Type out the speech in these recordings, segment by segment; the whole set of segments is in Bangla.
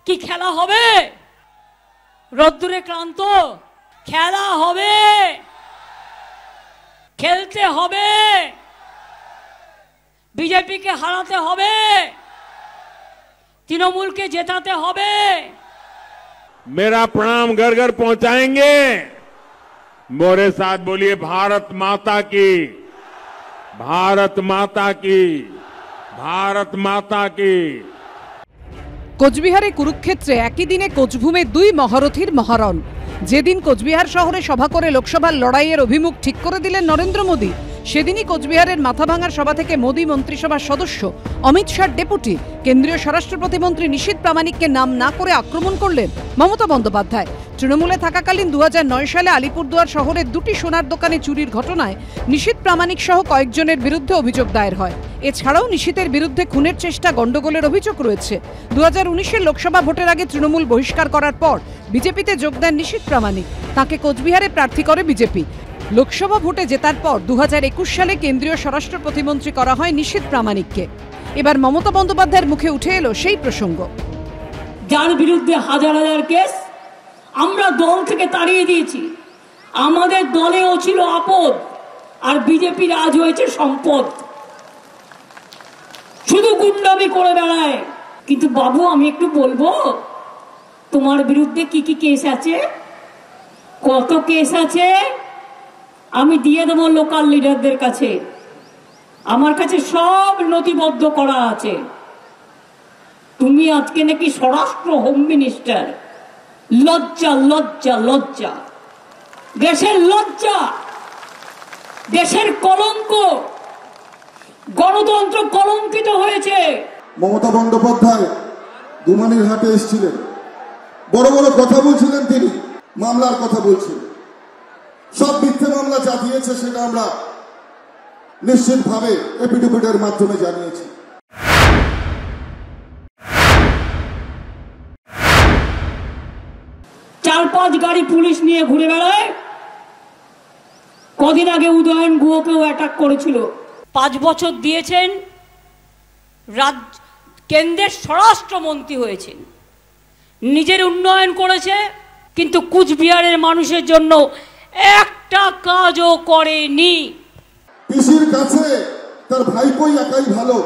কি খেলা হবে? রোদ্দুরে ক্লান্ত, খেলা হবে, খেলতে হবে, বিজেপিকে হারাতে হবে, তৃণমূলকে জেতাতে হবে। मेरा प्रणाम घर घर पहुंचाएंगे। मोरे साथ बोलिए भारत माता की, भारत माता की, भारत माता की। কোচবিহারে কুরুক্ষেত্রে একই দিনে কোচভূমে দুই মহারথীর মহারণ। যেদিন কোচবিহার শহরে সভা করে লোকসভার লড়াইয়ের অভিমুখ ঠিক করে দিলেন নরেন্দ্র মোদী, সেদিনই কোচবিহারের মাথাভাঙার সভা থেকে মোদী মন্ত্রিসভার সদস্য অমিত শাহর ডেপুটি কেন্দ্রীয় স্বরাষ্ট্র প্রতিমন্ত্রী নিশীথ প্রামাণিককে নাম না করে আক্রমণ করলেন মমতা বন্দ্যোপাধ্যায়। তৃণমূলে থাকাকালীন 2009 সালে আলিপুরদুয়ার শহরের দুটি সোনার দোকানে চুরির ঘটনায় নিশীথ প্রামাণিক সহ কয়েকজনের বিরুদ্ধে অভিযোগ দায়ের হয়। এছাড়াও নিশীথের বিরুদ্ধে খুনের চেষ্টা, গন্ডগোলের অভিযোগ রয়েছে। 2019-এর লোকসভা ভোটের আগে তৃণমূল বহিষ্কার করার পর বিজেপিতে যোগ দেন নিশীথ প্রামাণিক। তাকে কোচবিহারে প্রার্থী করে বিজেপি। লোকসভা ভোটে জেতার পর 2021 সালে কেন্দ্রীয় স্বরাষ্ট্র প্রতিমন্ত্রী করা হয় নিশীথ প্রামাণিককে। এবার মমতা বন্দ্যোপাধ্যায়ের মুখে উঠে এলো সেই প্রসঙ্গ। যার বিরুদ্ধে হাজার হাজার কেস, আমরা দল থেকে তাড়িয়ে দিয়েছি। আমাদের দলেও ছিল আপদ, আর বিজেপির আজ হয়েছে সম্পদ। শুধু গুন্ডামি করে বেড়ায়। কিন্তু বাবু, আমি একটু বলবো, তোমার বিরুদ্ধে কি কি কেস আছে, কত কেস আছে আমি দিয়ে দেবো লোকাল লিডারদের কাছে। আমার কাছে সব নথিবদ্ধ করা আছে। তুমি আজকে নাকি স্বরাষ্ট্র হোম মিনিস্টার। লজ্জা, লজ্জা, লজ্জা। দেশের লজ্জা, দেশের কলঙ্ক, গণতন্ত্র কলঙ্কিত হয়েছে। মমতা বন্দ্যোপাধ্যায় গুমানির হাটে এসেছিলেন, বড় বড় কথা বলছিলেন, তিনি মামলার কথা বলছিলেন। সব মিথ্যে মামলা যা দিয়েছে সেটা আমরা নিশ্চিতভাবে এফিডেভিটের মাধ্যমে জানিয়েছি। চার পাঁচ গাড়ি পুলিশ নিয়ে ঘুরে বেড়ায়। কদিন আগে উদয়ন গুহকেও অ্যাটাক করেছিল। 5 বছর দিয়েছেন, কেন্দ্রের স্বরাষ্ট্রমন্ত্রী হয়েছেন, নিজের উন্নয়ন করেছে, কিন্তু কুচবিহারের মানুষের জন্য একটা কাজও করেনি। পিসির কাছে তার ভাইপোই একাই ভালো।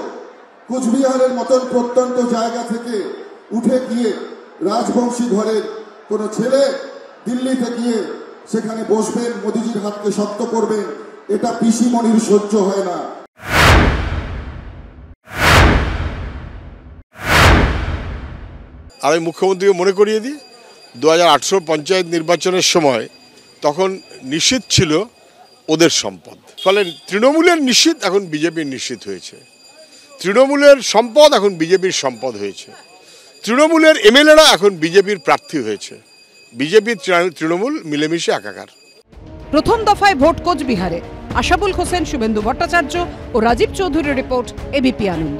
কুচবিহারের মতন প্রত্যন্ত জায়গা থেকে উঠে গিয়ে রাজবংশী ঘরের কোনো ছেলে দিল্লিতে গিয়ে সেখানে বসবেন, মোদিজির হাতকে শক্ত করবেন, এটা পিসি মনির সহ্য হয় না। আমি মুখ্যমন্ত্রীকে মনে করিয়ে দিই, 2018 পঞ্চায়েত নির্বাচনের সময় তখন নিশীথ ছিল ওদের সম্পদ। ফলে তৃণমূলের নিশীথ এখন বিজেপির নিশীথ হয়েছে, তৃণমূলের সম্পদ এখন বিজেপির সম্পদ হয়েছে, তৃণমূলের এমএলএরা এখন বিজেপির প্রার্থী হয়েছে, বিজেপির তৃণমূল মিলেমিশে একাকার। প্রথম দফায় ভোট কোচবিহারে। আশাবুল হোসেন, শুভেন্দু ভট্টাচার্য ও রাজীব চৌধুরীর রিপোর্ট, এবিপি আনন্দ।